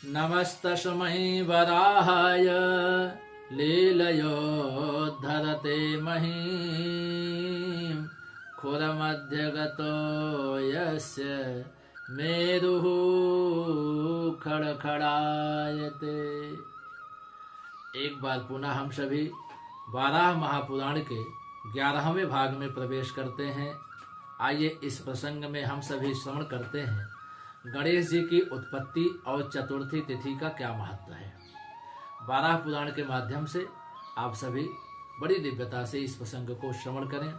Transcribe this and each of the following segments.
नमस्तस्मै वराहाय लीलयोद्धरते महीं खुरमध्यगतो यस्य मेरुः खड़खड़ायते। एक बार पुनः हम सभी वाराह महापुराण के 11वें भाग में प्रवेश करते हैं। आइए इस प्रसंग में हम सभी श्रवण करते हैं गणेश जी की उत्पत्ति और चतुर्थी तिथि का क्या महत्व है। वाराह पुराण के माध्यम से आप सभी बड़ी दिव्यता से इस प्रसंग को श्रवण करें,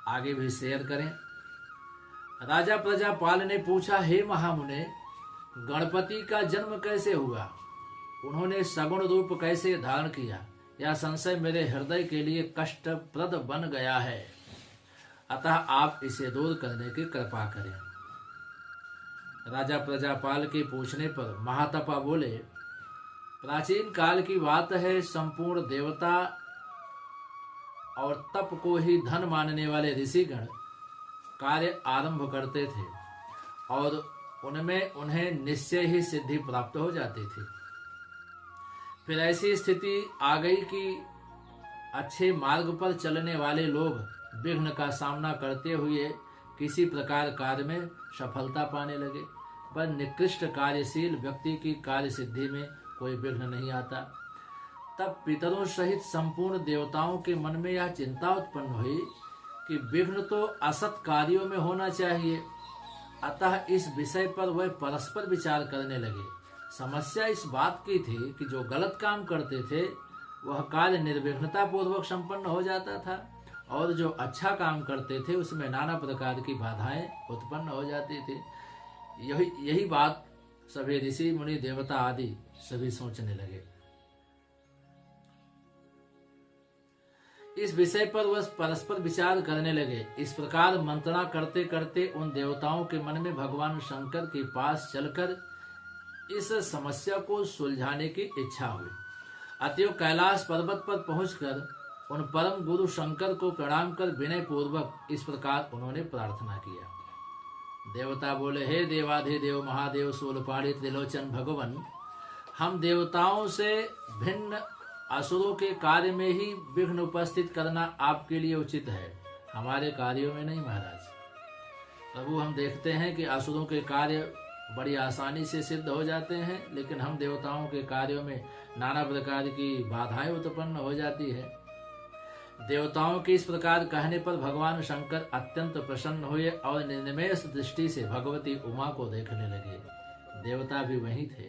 आगे भी शेयर करें। राजा प्रजापाल ने पूछा, हे महामुने, गणपति का जन्म कैसे हुआ? उन्होंने सगुण रूप कैसे धारण किया? यह संशय मेरे हृदय के लिए कष्टप्रद बन गया है, अतः आप इसे दूर करने की कृपा करें। राजा प्रजापाल के पूछने पर महातपा बोले, प्राचीन काल की बात है, संपूर्ण देवता और तप को ही धन मानने वाले ऋषिगण कार्य आरंभ करते थे और उनमें उन्हें निश्चय ही सिद्धि प्राप्त हो जाती थी। फिर ऐसी स्थिति आ गई कि अच्छे मार्ग पर चलने वाले लोग विघ्न का सामना करते हुए किसी प्रकार कार्य में सफलता पाने लगे, पर निकृष्ट कार्यशील व्यक्ति की कार्य सिद्धि में कोई विघ्न नहीं आता। तब पितरों सहित संपूर्ण देवताओं के मन में यह चिंता उत्पन्न हुई कि विघ्न तो असत कार्यों में होना चाहिए, अतः इस विषय पर वह परस्पर विचार करने लगे। समस्या इस बात की थी कि जो गलत काम करते थे वह कार्य निर्विघ्नता पूर्वक संपन्न हो जाता था, और जो अच्छा काम करते थे उसमें नाना प्रकार की बाधाएं उत्पन्न हो जाती थी। यही बात सभी ऋषि मुनि देवता आदि सभी सोचने लगे। इस विषय पर वह परस्पर विचार करने लगे। इस प्रकार मंत्रणा करते करते उन देवताओं के मन में भगवान शंकर के पास चलकर इस समस्या को सुलझाने की इच्छा हुई। अतएव कैलाश पर्वत पर पहुंचकर उन परम गुरु शंकर को प्रणाम कर विनय पूर्वक इस प्रकार उन्होंने प्रार्थना किया। देवता बोले, हे देवाधिदेव महादेव शूलपाणी त्रिलोचन भगवन, हम देवताओं से भिन्न असुरों के कार्य में ही विघ्न उपस्थित करना आपके लिए उचित है, हमारे कार्यों में नहीं महाराज। प्रभु, हम देखते हैं कि असुरों के कार्य बड़ी आसानी से सिद्ध हो जाते हैं, लेकिन हम देवताओं के कार्यों में नाना प्रकार की बाधाएं उत्पन्न हो जाती है। देवताओं के इस प्रकार कहने पर भगवान शंकर अत्यंत प्रसन्न हुए और निर्निमेष दृष्टि से भगवती उमा को देखने लगे। देवता भी वहीं थे।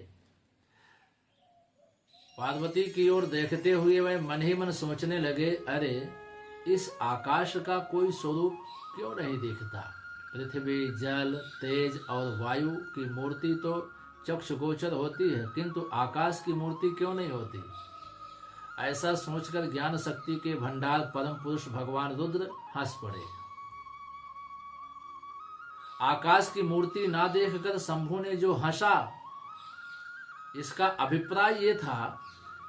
पार्वती की ओर देखते हुए वह मन ही मन सोचने लगे, अरे इस आकाश का कोई स्वरूप क्यों नहीं दिखता? पृथ्वी, जल, तेज और वायु की मूर्ति तो चक्षुगोचर होती है, किंतु आकाश की मूर्ति क्यों नहीं होती? ऐसा सोचकर ज्ञान शक्ति के भंडार परम पुरुष भगवान रुद्र हंस पड़े। आकाश की मूर्ति ना देखकर शंभु ने जो हंसा, इसका अभिप्राय ये था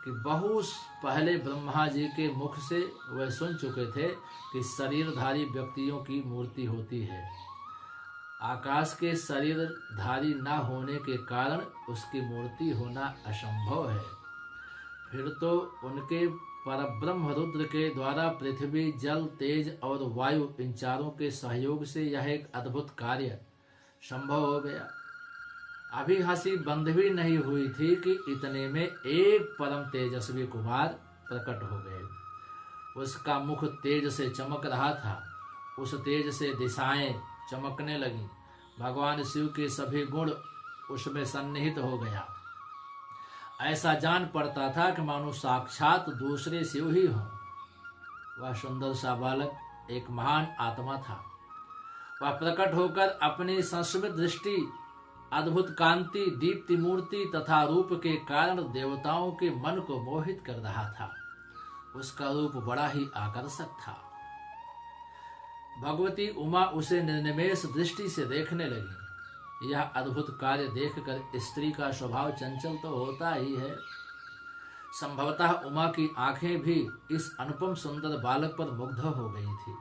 कि बहुत पहले ब्रह्मा जी के मुख से वह सुन चुके थे कि शरीरधारी व्यक्तियों की मूर्ति होती है। आकाश के शरीरधारी न होने के कारण उसकी मूर्ति होना असंभव है। फिर तो उनके परब्रह्म रुद्र के द्वारा पृथ्वी, जल, तेज और वायु इन चारों के सहयोग से यह एक अद्भुत कार्य संभव हो गया। अभी हंसी बंद भी नहीं हुई थी कि इतने में एक परम तेजस्वी कुमार प्रकट हो गए। उसका मुख तेज से चमक रहा था, उस तेज से दिशाएं चमकने लगी। भगवान शिव के सभी गुण उसमें सन्निहित हो गया। ऐसा जान पड़ता था कि मानो साक्षात दूसरे शिव ही हों। वह सुंदर सा बालक एक महान आत्मा था। वह प्रकट होकर अपनी संस्मित दृष्टि, अद्भुत कांति, दीप्ति मूर्ति तथा रूप के कारण देवताओं के मन को मोहित कर रहा था। उसका रूप बड़ा ही आकर्षक था। भगवती उमा उसे निर्निमेष दृष्टि से देखने लगी। यह अद्भुत कार्य देखकर स्त्री का स्वभाव चंचल तो होता ही है। संभवतः उमा की आंखें भी इस अनुपम सुंदर बालक पर मुग्ध हो गई थी।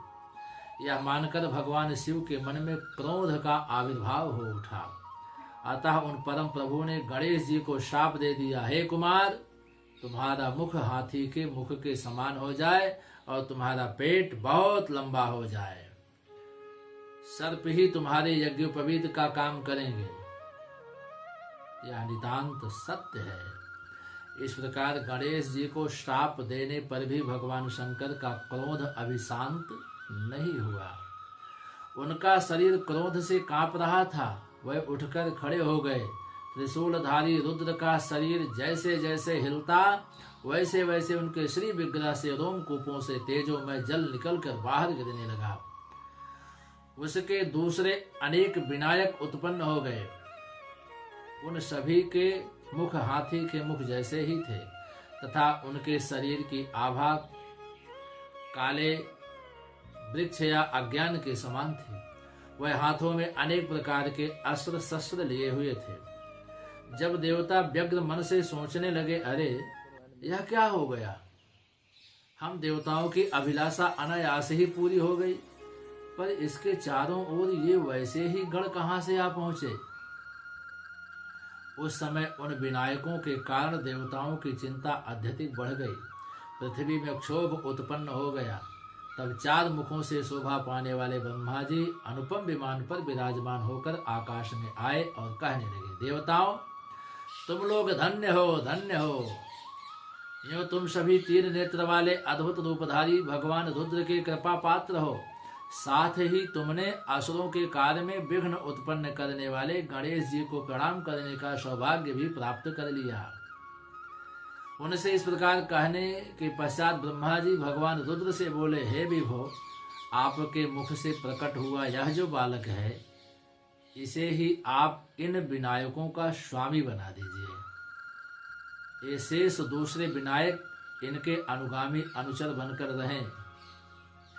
यह मानकर भगवान शिव के मन में क्रोध का आविर्भाव हो उठा अतः उन परम प्रभु ने गणेश जी को शाप दे दिया, हे कुमार, तुम्हारा मुख हाथी के मुख के समान हो जाए और तुम्हारा पेट बहुत लंबा हो जाए। सर्प ही तुम्हारे यज्ञोपवीत का काम करेंगे। यह नितांत सत्य है। इस प्रकार गणेश जी को श्राप देने पर भी भगवान शंकर का क्रोध अभी शांत नहीं हुआ। उनका शरीर क्रोध से कांप रहा था। वह उठकर खड़े हो गए। त्रिशूलधारी रुद्र का शरीर जैसे जैसे हिलता, वैसे वैसे उनके श्री विग्रह से रोमकूपों से तेजोमय जल निकलकर बाहर गिरने लगा। उसके दूसरे अनेक विनायक उत्पन्न हो गए। उन सभी के मुख हाथी के मुख जैसे ही थे तथा उनके शरीर की आभा काले वृक्ष या अज्ञान के समान थी। वह हाथों में अनेक प्रकार के अस्त्र शस्त्र लिए हुए थे। जब देवता व्यग्र मन से सोचने लगे, अरे यह क्या हो गया? हम देवताओं की अभिलाषा अनायास ही पूरी हो गई, पर इसके चारों ओर ये वैसे ही गण कहां से आ पहुंचे? उस समय उन विनायकों के कारण देवताओं की चिंता अत्यधिक बढ़ गई। पृथ्वी में क्षोभ उत्पन्न हो गया। तब 4 मुखों से शोभा पाने वाले ब्रह्मा जी अनुपम विमान पर विराजमान होकर आकाश में आए और कहने लगे, देवताओं, तुम लोग धन्य हो, धन्य हो। यूं तुम सभी 3 नेत्र वाले अद्भुत रूपधारी भगवान रुद्र के कृपा पात्र हो। साथ ही तुमने असुरों के कार्य में विघ्न उत्पन्न करने वाले गणेश जी को प्रणाम करने का सौभाग्य भी प्राप्त कर लिया। उनसे इस प्रकार कहने के पश्चात ब्रह्मा जी भगवान रुद्र से बोले, हे विभो, आपके मुख से प्रकट हुआ यह जो बालक है, इसे ही आप इन विनायकों का स्वामी बना दीजिए। ये शेष दूसरे विनायक इनके अनुगामी अनुचर बनकर रहें।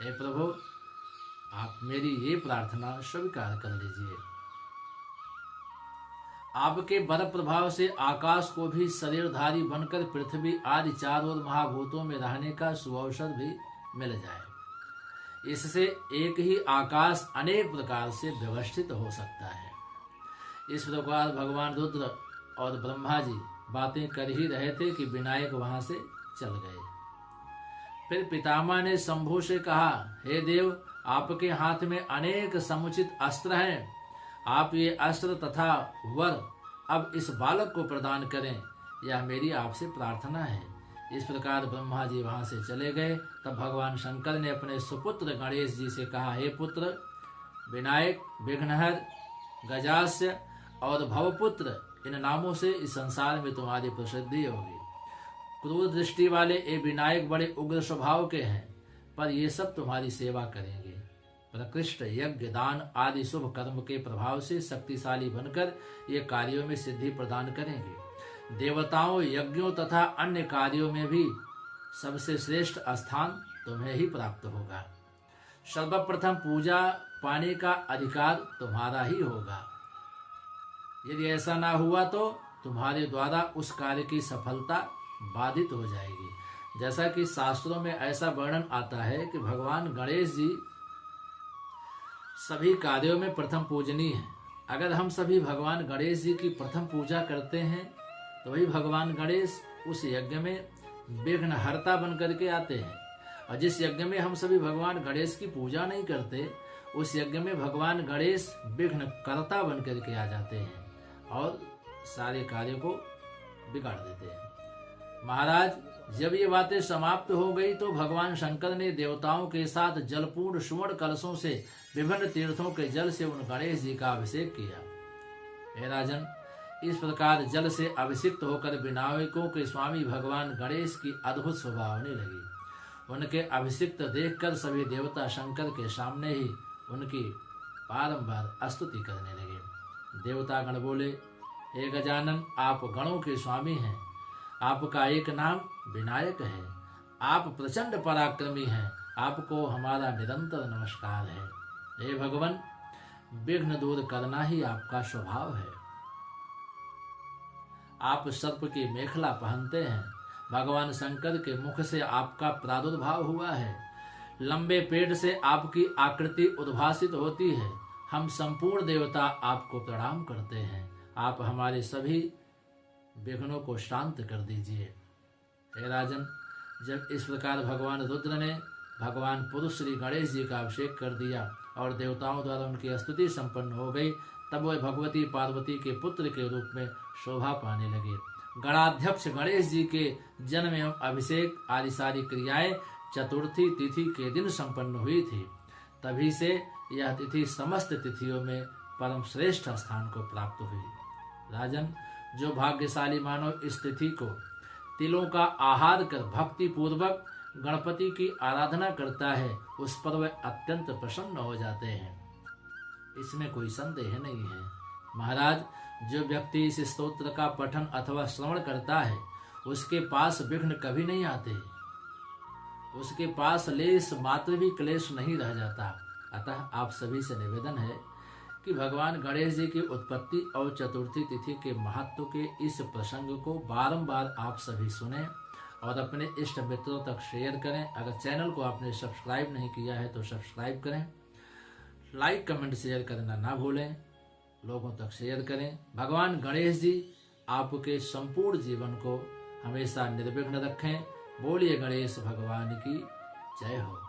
हे प्रभु, आप मेरी ये प्रार्थना स्वीकार कर लीजिए। आपके बर प्रभाव से आकाश को भी शरीरधारी बनकर पृथ्वी आदि 4 और महाभूतों में रहने का सुअवसर भी मिल जाए। इससे एक ही आकाश अनेक प्रकार से व्यवस्थित हो सकता है। इस प्रकार भगवान रुद्र और ब्रह्मा जी बातें कर ही रहे थे कि विनायक वहां से चल गए। फिर पितामह ने शंभु से कहा, हे देव, आपके हाथ में अनेक समुचित अस्त्र हैं। आप ये अस्त्र तथा वर अब इस बालक को प्रदान करें, यह मेरी आपसे प्रार्थना है। इस प्रकार ब्रह्मा जी वहां से चले गए। तब भगवान शंकर ने अपने सुपुत्र गणेश जी से कहा, हे पुत्र, विनायक, विघ्नहर, गजास्य और भवपुत्र, इन नामों से इस संसार में तुम्हारी प्रसिद्धि होगी। क्रूर दृष्टि वाले ये विनायक बड़े उग्र स्वभाव के हैं, पर ये सब तुम्हारी सेवा करेंगे। प्रकृष्ट यज्ञ, दान आदि शुभ कर्म के प्रभाव से शक्तिशाली बनकर ये कार्यों में सिद्धि प्रदान करेंगे। देवताओं, यज्ञों तथा अन्य कार्यों में भी सबसे श्रेष्ठ स्थान तुम्हें ही प्राप्त होगा। सर्वप्रथम पूजा पाने का अधिकार तुम्हारा ही होगा। यदि ऐसा ना हुआ तो तुम्हारे द्वारा उस कार्य की सफलता बाधित हो जाएगी। जैसा कि शास्त्रों में ऐसा वर्णन आता है कि भगवान गणेश जी सभी कार्यों में प्रथम पूजनीय है। अगर हम सभी भगवान गणेश जी की प्रथम पूजा करते हैं तो वही भगवान गणेश उस यज्ञ में विघ्नहर्ता बन करके आते हैं, और जिस यज्ञ में हम सभी भगवान गणेश की पूजा नहीं करते उस यज्ञ में भगवान गणेश विघ्नकर्ता बन करके आ जाते हैं और सारे कार्यों को बिगाड़ देते हैं। महाराज, जब ये बातें समाप्त हो गई तो भगवान शंकर ने देवताओं के साथ जलपूर्ण सुवर्ण कलशों से विभिन्न तीर्थों के जल से उन गणेश जी का अभिषेक किया। हे राजन, इस प्रकार जल से अभिषिक्त होकर विनायकों के स्वामी भगवान गणेश की अद्भुत शोभा होने लगी। उनके अभिषिक्त देखकर सभी देवता शंकर के सामने ही उनकी बारंबार स्तुति करने लगे। देवता गण बोले, हे गजानन, आप गणों के स्वामी हैं। आपका एक नाम विनायक है। आप प्रचंड पराक्रमी हैं। आपको हमारा निरंतर नमस्कार है। हे भगवान, विघ्न दूर करना ही आपका स्वभाव है। आप सर्प की मेखला पहनते हैं। भगवान शंकर के मुख से आपका प्रादुर्भाव हुआ है। लंबे पेट से आपकी आकृति उद्भासित होती है। हम संपूर्ण देवता आपको प्रणाम करते हैं। आप हमारे सभी विघ्नों को शांत कर दीजिए। हे राजन, जब इस प्रकार भगवान रुद्र ने भगवान पुरुष श्री गणेश जी का अभिषेक कर दिया और देवताओं द्वारा उनकी स्तुति संपन्न हो गई, तब वह भगवती पार्वती के पुत्र के रूप में शोभा पाने लगे। गणाध्यक्ष गणेश जी के जन्म एवं अभिषेक आदि सारी क्रियाएं चतुर्थी तिथि के दिन संपन्न हुई थी। तभी से यह तिथि समस्त तिथियों में परम श्रेष्ठ स्थान को प्राप्त हुई। राजन, जो भाग्यशाली मानव इस तिथि को तिलों का आहार कर भक्ति पूर्वक गणपति की आराधना करता है, उस पर वे अत्यंत प्रसन्न हो जाते हैं, इसमें कोई संदेह नहीं है। महाराज, जो व्यक्ति इस स्तोत्र का पठन अथवा श्रवण करता है, उसके पास विघ्न कभी नहीं आते, उसके पास लेश मात्र भी क्लेश नहीं रह जाता। अतः आप सभी से निवेदन है कि भगवान गणेश जी की उत्पत्ति और चतुर्थी तिथि के महत्व के इस प्रसंग को बारंबार आप सभी सुने और अपने इष्ट मित्रों तक शेयर करें। अगर चैनल को आपने सब्सक्राइब नहीं किया है तो सब्सक्राइब करें, लाइक कमेंट शेयर करना ना भूलें, लोगों तक शेयर करें। भगवान गणेश जी आपके संपूर्ण जीवन को हमेशा निर्विघ्न रखें। बोलिए गणेश भगवान की जय हो।